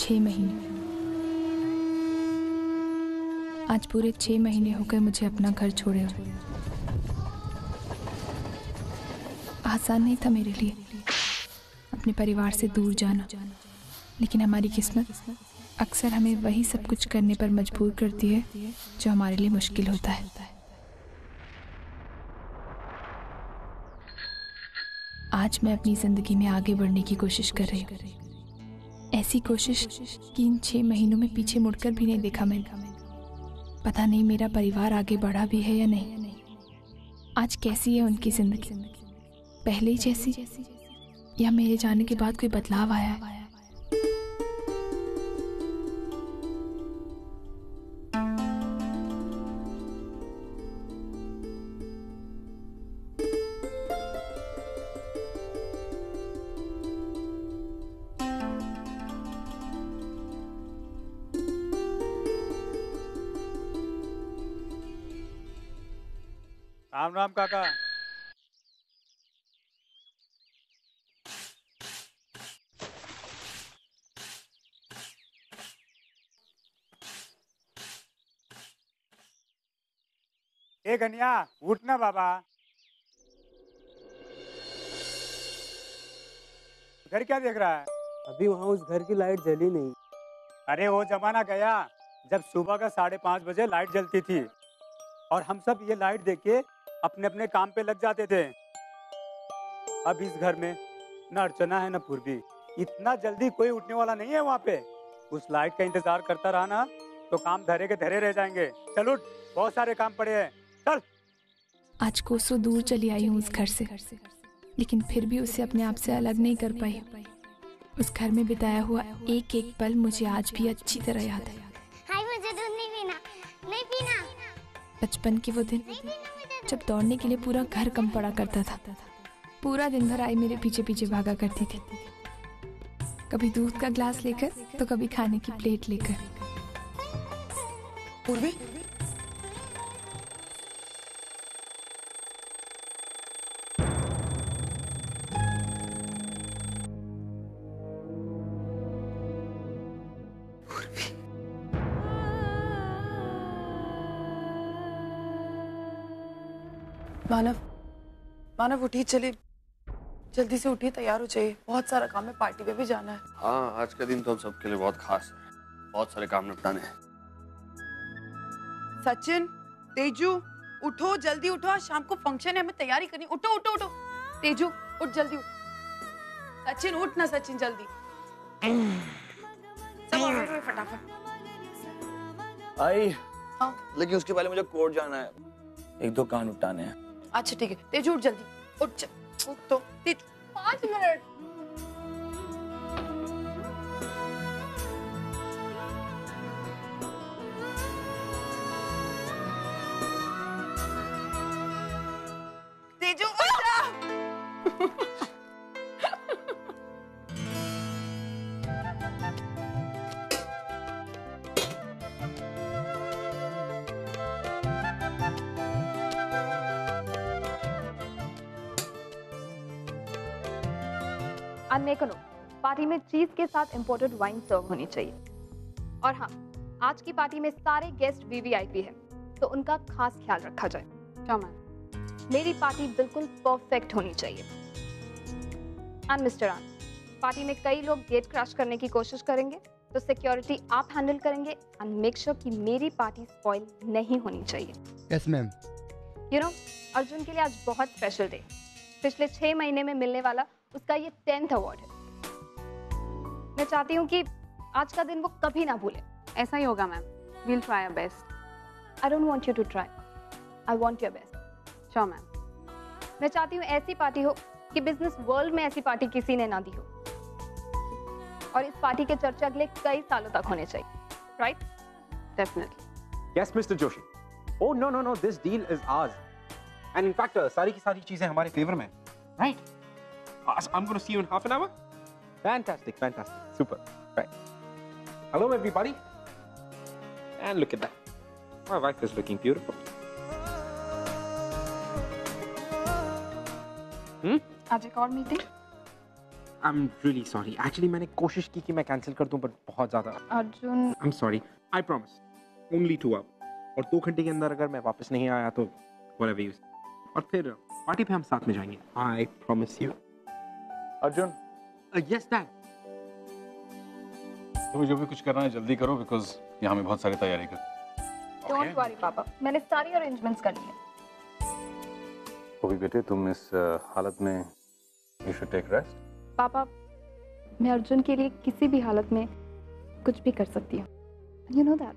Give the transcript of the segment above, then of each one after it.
6 महीने। आज पूरे 6 महीने हो गए मुझे अपना घर छोड़े हुए। आसान नहीं था मेरे लिए अपने परिवार से दूर जाना, लेकिन हमारी किस्मत अक्सर हमें वही सब कुछ करने पर मजबूर करती है जो हमारे लिए मुश्किल होता है। आज मैं अपनी जिंदगी में आगे बढ़ने की कोशिश कर रही हूँ। ऐसी कोशिश कि इन 6 महीनों में पीछे मुड़कर भी नहीं देखा मैंने। पता नहीं मेरा परिवार आगे बढ़ा भी है या नहीं। आज कैसी है उनकी जिंदगी, पहले ही जैसी, या मेरे जाने के बाद कोई बदलाव आया है? राम राम काका। ए गनिया उठ ना बाबा, घर क्या देख रहा है? अभी वहाँ उस घर की लाइट जली नहीं। अरे वो जमाना गया जब सुबह का 5:30 बजे लाइट जलती थी और हम सब ये लाइट देख के अपने अपने काम पे लग जाते थे। अब इस घर में न अर्चना है न पूर्वी, इतना जल्दी कोई उठने वाला नहीं है वहाँ पे। उस लाइट का इंतजार करता रहा ना तो काम धरे के धरे रह जाएंगे। चल उठ, बहुत सारे काम पड़े हैं, चल। आज कोसों दूर चली आई हूँ उस घर से, लेकिन फिर भी उसे अपने आप से अलग नहीं कर पाई। उस घर में बिताया हुआ एक एक पल मुझे आज भी अच्छी तरह याद है। हाय, मुझे दूध नहीं पीना, नहीं पीना। बचपन के वो दिन जब दौड़ने के लिए पूरा घर कम पड़ा करता था। पूरा दिन भर आई मेरे पीछे पीछे भागा करती थी, कभी दूध का ग्लास लेकर तो कभी खाने की प्लेट लेकर। पूर्वी, मानव, मानव उठिए, चलिए जल्दी से उठिए, तैयार हो जाइए, बहुत सारा काम है, पार्टी पे भी जाना है। हाँ, आज का दिन तो हम सबके लिए बहुत खास है, बहुत सारे काम निपटाने हैं। सचिन, तेजू, उठो, जल्दी उठो, आज शाम को फंक्शन है, हमें तैयारी करनी। उठो उठो उठो, तेजू उठ, जल्दी उठ। सचिन उठ ना, सचिन जल्दी। सब आ गए फटाफट। आई, हाँ, लेकिन उसके पहले मुझे कोर्ट जाना है, एक दो काम निपटाने हैं। अच्छा ठीक है, तेजू उठ जल्दी, उठ उठ तो, तेजू 5 मिनट। तेजू उठ जा। मेक नो, पार्टी में चीज के साथ इंपोर्टेड वाइन सर्व होनी चाहिए। और हाँ, आज की पार्टी में सारे गेस्ट वीवीआईपी हैं, तो उनका खास ख्याल रखा जाए। क्या मैम? मेरी पार्टी बिल्कुल परफेक्ट होनी चाहिए। एंड मिस्टर आन, पार्टी में कई लोग गेट क्रैश करने की कोशिश करेंगे, तो सिक्योरिटी आप हैंडल करेंगे एंड मेक श्योर कि मेरी पार्टी स्पॉइल नहीं होनी चाहिए। Yes ma'am. You know, Arjun के लिए आज बहुत स्पेशल डे। पिछले 6 महीने में मिलने वाला उसका ये 10th अवार्ड है। मैं चाहती हूँ कि आज का दिन वो कभी ना भूले। ऐसा ही होगा ma'am, we'll try our best. I don't want you to try. I want your best. Sure ma'am. मैं चाहती हूँ ऐसी पार्टी हो कि बिजनेस वर्ल्ड में ऐसी पार्टी किसी ने ना दी हो, और इस पार्टी के चर्चे अगले कई सालों तक होने चाहिए, right? Definitely. Yes, Mr. Joshi. Oh no, this deal is ours. And in fact, सारी की सारी चीजें हमारे फेवर में, right? I'm going to see you in half an hour. Fantastic, super, right? Hello, everybody. And look at that. My wife is looking beautiful. आज एक और meeting? I'm really sorry. Actually मैंने कोशिश की कि मैं कैंसिल कर दूं, but बहुत ज़्यादा. Arjun, I'm sorry. I promise. Only 2 hours. और 2 घंटे के अंदर अगर मैं वापस नहीं आया तो whatever you say. और फिर पार्टी पे हम साथ में जाएंगे. I promise you. Arjun, Yes, Dad. तुम्हें जो भी कुछ करना है जल्दी करो, बिकॉज यहाँ में बहुत सारी तैयारी कर. डोंट वरी पापा, मैंने सारी अरेंजमेंट्स कर ली है. वो भी बेटे, तुम इस हालत में यू शुड टेक रेस्ट. पापा, मैं अर्जुन के लिए किसी भी हालत में कुछ भी कर सकती हूँ. You know that.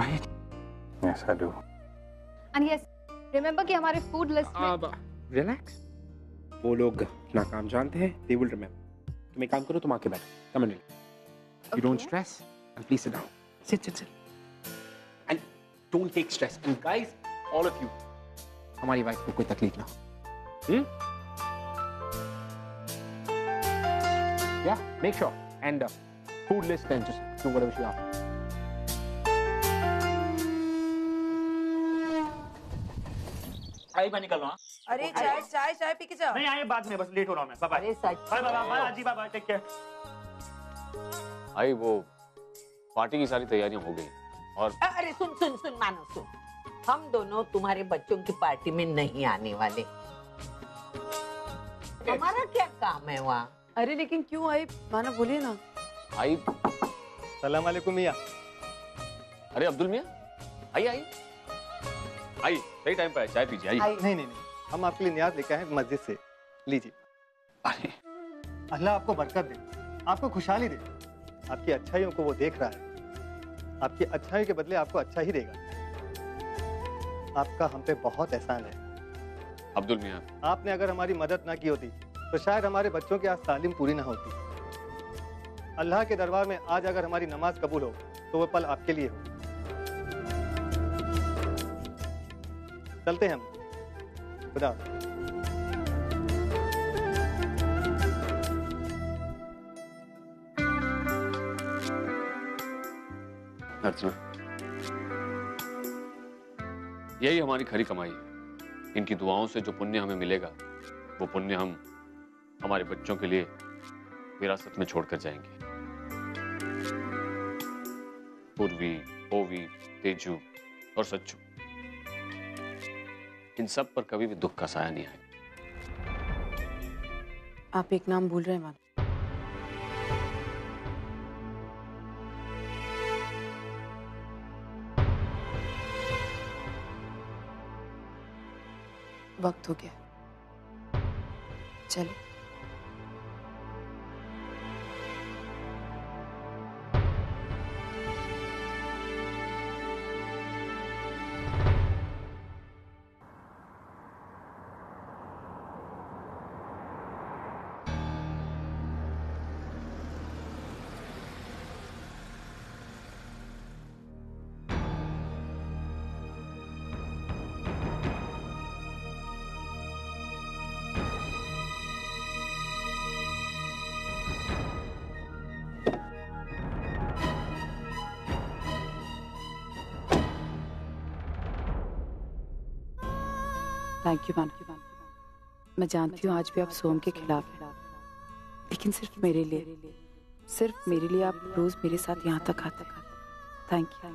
Right. Yes, I do. And yes, remember कि हमारे फूड लिस्ट में Relax. वो लोग अपना काम जानते हैं. They will remember. तुम एक काम करो, तुम आके बैठो. Come on. You don't stress. And please sit down. Sit. And don't take stress. And guys, all of you, हमारी वाइफ को कोई तकलीफ ना हो. Yeah, make sure. And food list, then just do whatever she asks. मैं निकल रहा हूँ. अरे चाय पी के जाओ. नहीं आए बाद में, बस लेट हो रहा हूँ मैं. Bye bye. बाय बाय आजी, बाय बाय, टेक केयर. आई वो पार्टी की सारी तैयारियां हो गई और अरे सुन मानो सुन, हम दोनों तुम्हारे बच्चों की पार्टी में नहीं आने वाले. हमारा क्या काम है वहाँ? अरे लेकिन क्यों आई माना, बोलिए ना. आई. सलाम वालेकुम मियां. अरे अब्दुल मियां, आई सही टाइम पे आए. चाय पीजिए. आई. नहीं, हम आपके लिए नियाज लेके आए हैं मस्जिद से. लीजिए. अरे अल्लाह आपको बरकत दे, आपको खुशहाली दे. आपकी अच्छाइयों को वो देख रहा है. आपकी अच्छाइयों के बदले आपको अच्छा ही देगा. आपका हम पे बहुत एहसान है. अब्दुल मियां, आपने अगर हमारी मदद ना की होती तो शायद हमारे बच्चों की आज तालीम पूरी ना होती. अल्लाह के दरबार में आज अगर हमारी नमाज कबूल हो तो वो पल आपके लिए हो. चलते हैं हम. खुदा. अर्चना, यही हमारी खरी कमाई है. इनकी दुआओं से जो पुण्य हमें मिलेगा, वो पुण्य हम हमारे बच्चों के लिए विरासत में छोड़कर जाएंगे. पूर्वी, ओवी, तेजू और सच्चू, इन सब पर कभी भी दुख का साया नहीं आया. आप एक नाम भूल रहे हैं मानो. वक्त हो गया, चलिए. थैंक यू मानो. मैं जानती हूँ आज भी आप सोम के खिलाफ हैं, लेकिन सिर्फ मेरे लिए आप रोज मेरे साथ यहाँ तक आते. Thank you.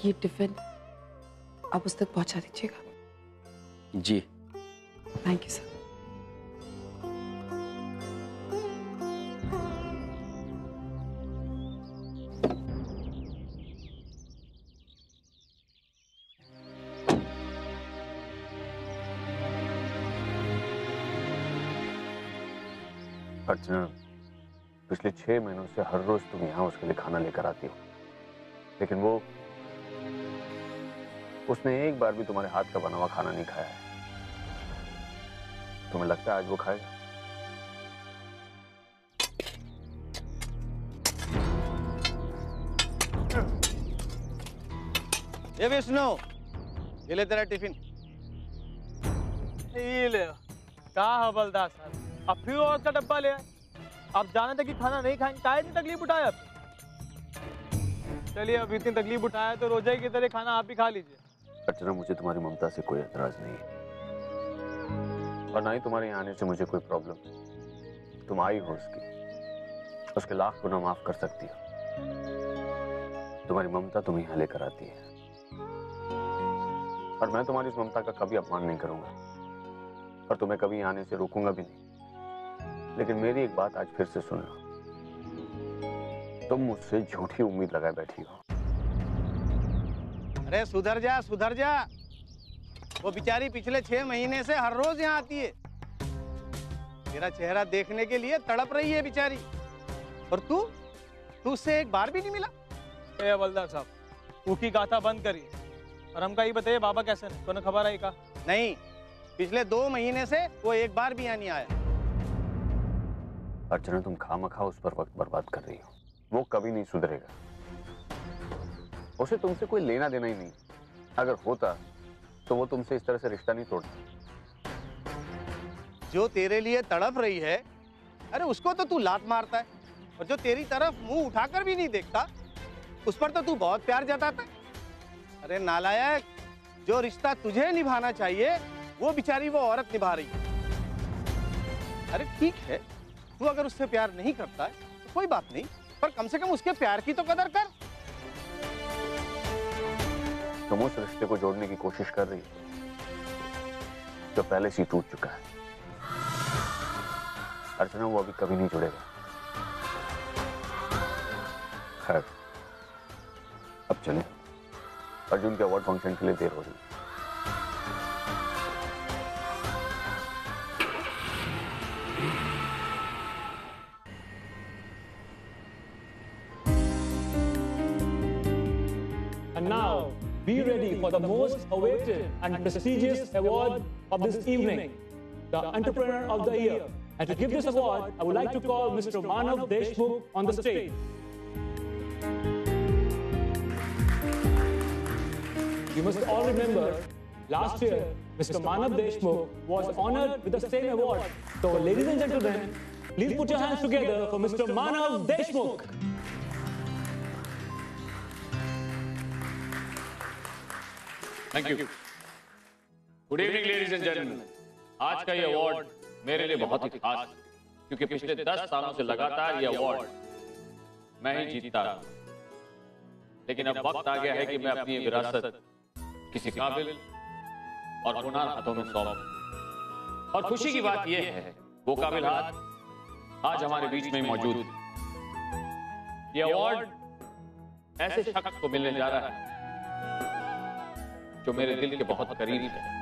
ये टिफिन आप उस तक पहुंचा दीजिएगा. जी. Thank you sir. अर्चना, पिछले 6 महीनों से हर रोज तुम यहाँ उसके लिए खाना लेकर आती हो, लेकिन उसने एक बार भी तुम्हारे हाथ का बना हुआ खाना नहीं खाया है. तुम्हें लगता है आज वो खाएगा? ये विष्णु, ये ले तेरा टिफिन। ये ले क्या हवलदार साहब, अब फिर और का डब्बा ले आए। आप जाने थे कि खाना नहीं खाएंगे, काहे इतनी तकलीफ उठाया आप? चलिए अब इतनी तकलीफ उठाया तो रोजाई की तरह खाना आप ही खा लीजिए। अर्चना, मुझे तुम्हारी ममता से कोई एतराज नहीं है और ना ही तुम्हारे यहाँ आने से मुझे कोई प्रॉब्लम। तुम आई हो उसके लाख गुना माफ कर सकती हो। तुम्हारी ममता तुम यहाँ लेकर आती है और मैं तुम्हारी इस ममता का कभी अपमान नहीं करूंगा और तुम्हें कभी आने से रोकूंगा भी नहीं। लेकिन मेरी एक बात आज फिर से सुन लो, तुम मुझसे झूठी उम्मीद लगाए बैठी हो। अरे सुधर जा, सुधर जा। वो बेचारी पिछले 6 महीने से हर रोज यहाँ आती है, तेरा चेहरा देखने के लिए तड़प रही है बेचारी। और तू उससे एक बार भी नहीं मिला। ए हवलदार साहब, ऊकी गाथा बंद करिए और हमका ये बताइए बाबा कैसे ने? तो खबर आई का? नहीं, पिछले 2 महीने से वो एक बार भी यहाँ नहीं आया। अर्चना, तुम खामखा उस पर वक्त बर्बाद कर रही हो। वो कभी नहीं सुधरेगा। उसे तुमसे कोई लेना देना ही नहीं। अगर होता तो वो तुमसे इस तरह से रिश्ता नहीं तोड़ता। जो तेरे लिए तड़प रही है, अरे उसको तो तू लात मारता है, और जो तेरी तरफ मुंह उठाकर भी नहीं देखता उस पर तो तू बहुत प्यार जताता है। अरे नालायक, जो रिश्ता तुझे निभाना चाहिए वो बेचारी वो औरत निभा रही है। अरे ठीक है, तू अगर उससे प्यार नहीं करता है तो कोई बात नहीं, पर कम से कम उसके प्यार की तो कदर कर। तुम उस रिश्ते को जोड़ने की कोशिश कर रही हो जो पहले से टूट चुका है। अर्चना, वो अभी कभी नहीं जुड़ेगा। खैर, अब चलें। अर्जुन के अवार्ड फंक्शन के लिए देर हो रही है। And now, be ready for the most awaited and prestigious award of this evening, the Entrepreneur of the Year. And to give this award, I would like to call Mr. Manav Deshmukh on the stage. You must all remember, last year, Mr. Manav Deshmukh was honored with the same award. So, ladies and gentlemen, please put your hands together for Mr. Manav Deshmukh. Thank you. Good evening ladies and gentleman. आज का ये award मेरे लिए बहुत ही खास है क्योंकि पिछले 10 सालों से लगातार ये अवार्ड मैं ही जीतता रहा। लेकिन अब वक्त आ गया है कि मैं अपनी विरासत किसी काबिल और होनहार हाथों में सौंप। और खुशी की बात यह है, वो काबिल हाथ आज हमारे बीच में मौजूद है। ये अवार्ड ऐसे शख्स को मिलने जा रहा है जो मेरे दिल के बहुत करीब है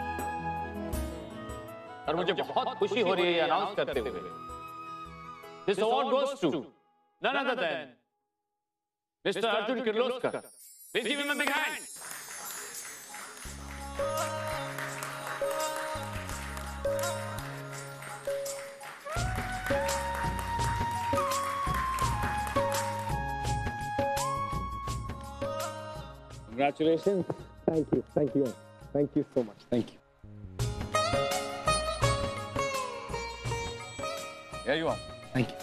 और मुझे बहुत खुशी हो रही है अनाउंस करते हुए, this award goes to none other than mister Arjun Kirloskar. Please give him a big hand. Congratulations. Thank you so much. Thank you. Here you are. Thank you.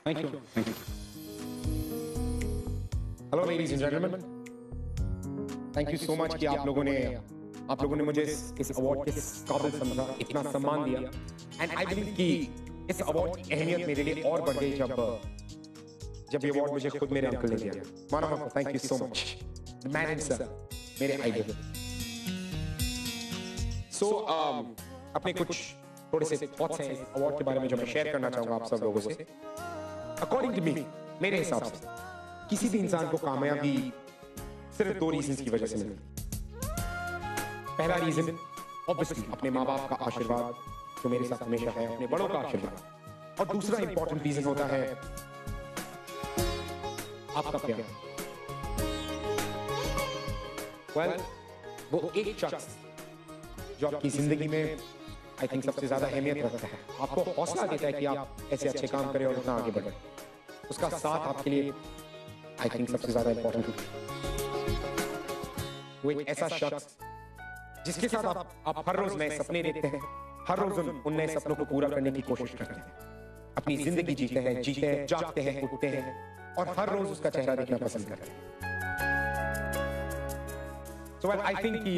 Thank you. Hello ladies and gentlemen. Thank you so much कि आप लोगों ने मुझे इस award के काबिल समझा, इतना सम्मान दिया, and I believe कि इस अवार्ड की अहमियत मेरे लिए और बढ़ गई जब ये अवार्ड मुझे खुद मेरे अंकल ने दिया। Manav, thank you so much. The man himself, मेरे आइडल। सो अपने कुछ थोड़े से थॉट्स हैं इस अवार्ड के बारे में जो मैं शेयर करना चाहूंगा आप सब लोगों से। अकॉर्डिंग टू मी, मेरे हिसाब से किसी भी इंसान को कामयाबी सिर्फ 2 रीजंस की वजह से मिलती। पहला रीजन ऑब्वियसली अपने माँ बाप का आशीर्वाद जो मेरे साथ हमेशा है, अपने बड़ों का आशीर्वाद, और दूसरा इंपॉर्टेंट रीजन होता है आपका प्यार। वो एक शख्स जो आपकी जिंदगी में आई थिंक सबसे ज्यादा अहमियत रखता है, आपको हौसला देता है कि आप ऐसे अच्छे काम करें और उतना आगे बढ़ें, उसका साथ आपके लिए आई थिंक सबसे ज्यादा इंपॉर्टेंट होता है। वो एक ऐसा शख्स जिसके साथ आप हर रोज नए सपने देखते हैं, हर रोज उन नए सपनों को पूरा करने की कोशिश करते हैं, अपनी जिंदगी जीते हैं, जागते हैं, उठते हैं और हर रोज उसका चेहरा देखना पसंद करते हैं। So I think कि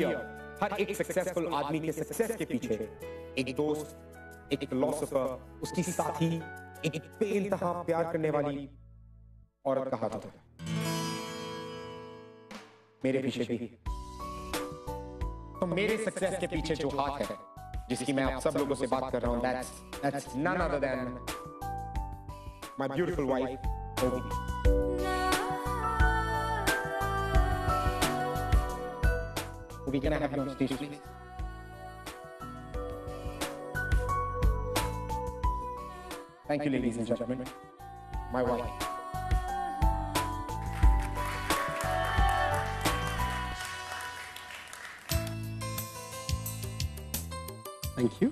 हर एक सक्सेसफुल आदमी के सक्सेस के पीछे एक दोस्त, एक फिलोसोफर, उसकी साथी, एक बेइंतहा प्यार करने वाली औरत का हाथ होता है। मेरे पीछे भी। तो मेरे सक्सेस के पीछे जो हाथ है, जिसकी मैं आप सब लोगों से बात कर रहा हूं, that's none other than my beautiful wife, Ovi. Ovi, can I have you on stage, please? Thank you, ladies and gentlemen. My wife. Thank you.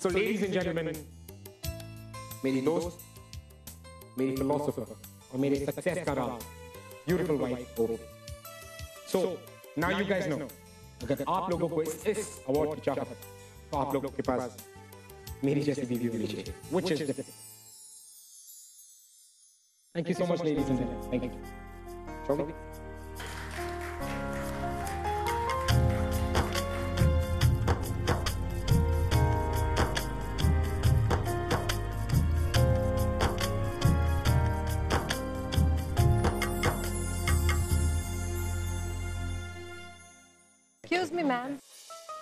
So, ladies and gentlemen, मेरी दोस्त, मेरी फिलोसोफर और मेरे सक्सेस का राज, beautiful wife ओवी। So, now you guys know, अगर आप लोगों को इस अवार्ड की चाहत है, तो आप लोगों के पास मेरी जैसी बीवी होनी चाहिए, which is different. Thank you so much, ladies and gentlemen. Thank you. Shall we? Excuse me ma'am,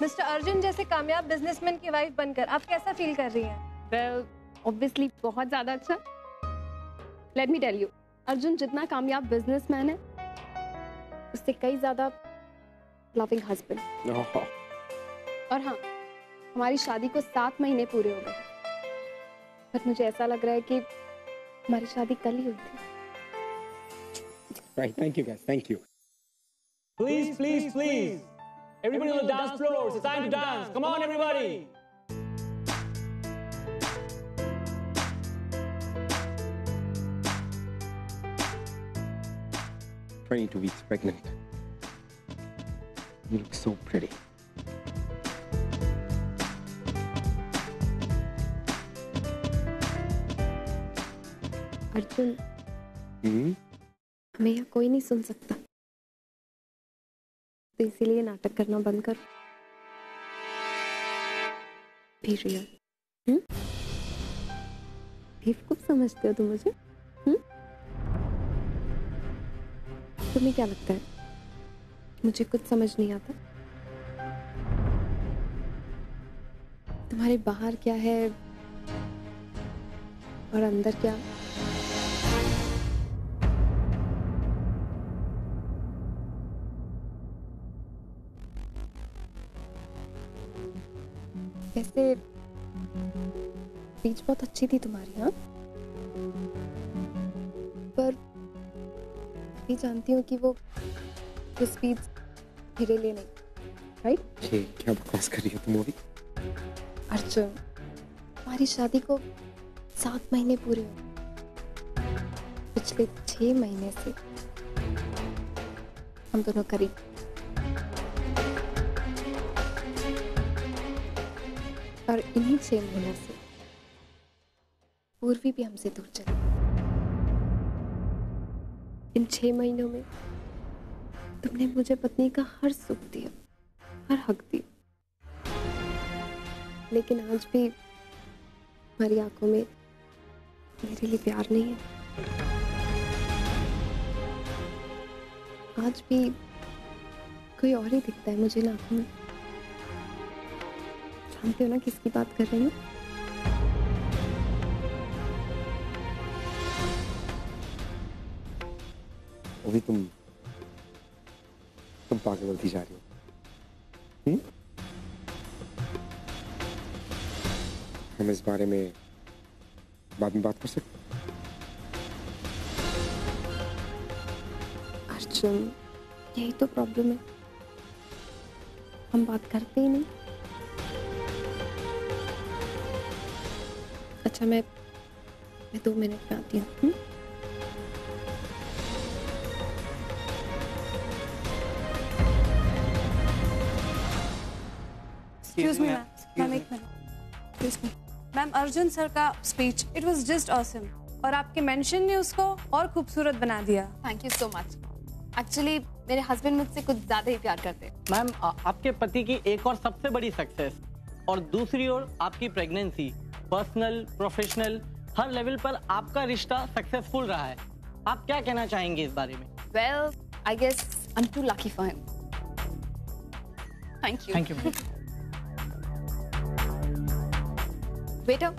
mister Arjun जैसे कामयाब बिजनेसमैन की वाइफ बनकर आप कैसा फील कर रही हैं? वेल ऑब्वियसली बहुत ज़्यादा अच्छा। Let me tell you, Arjun जितना कामयाब बिजनेसमैन है उससे कई ज़्यादा लविंग हस्बैंड। और हाँ, हमारी शादी को 7 महीने पूरे हो गए, बट मुझे ऐसा लग रहा है कि हमारी शादी कल ही हुई थी। Right, thank you guys, thank you. Please, please, please. Everybody on the dance floor. It's time to dance. Come on, everybody. 22 weeks pregnant. You look so pretty. Arjun, हमें यहाँ कोई नहीं सुन सकता, तो इसीलिए नाटक करना बंद कर। Be real. बेवकूफ समझते हो तुम मुझे? तुम्हें क्या लगता है मुझे कुछ समझ नहीं आता? तुम्हारे बाहर क्या है और अंदर क्या? वैसे स्पीच बहुत अच्छी थी तुम्हारी, हाँ, पर भी जानती हूँ कि वो स्पीच मेरे लिए नहीं, राइट? ये क्या बकवास कर रही हो तुम अभी? अर्जुन, हमारी शादी को 7 महीने पूरे हुए, पिछले 6 महीने से हम दोनों करीब। और इन्हीं 6 महीनों से पूर्वी भी हमसे दूर चली। इन 6 महीनों में तुमने मुझे पत्नी का हर सुख दिया, हर हक दिया, लेकिन आज भी हमारी आंखों में मेरे लिए प्यार नहीं है। आज भी कोई और ही दिखता है मुझे आंखों में। जानते हो ना किसकी बात कर रही हूँ? अभी तुम पागल बनती जा रही हो। हम इस बारे में बाद में बात कर सकते हैं? अर्जुन, यही तो प्रॉब्लम है, हम बात करते ही नहीं। अच्छा मैं 2 मिनट में आती हूँ। एक्सक्यूज मी मैम, एक minute. Excuse me ma'am, Arjun sir का speech it was just awesome और आपके मेंशन ने उसको और खूबसूरत बना दिया। Thank you so much. Actually मेरे हस्बैंड मुझसे कुछ ज्यादा ही प्यार करते हैं। मैम, आपके पति की एक और सबसे बड़ी सक्सेस और दूसरी ओर आपकी प्रेगनेंसी, पर्सनल प्रोफेशनल हर लेवल पर आपका रिश्ता सक्सेसफुल रहा है। आप क्या कहना चाहेंगे इस बारे में? Well, I guess I am too lucky for him. Thank you. Thank you. Waiter,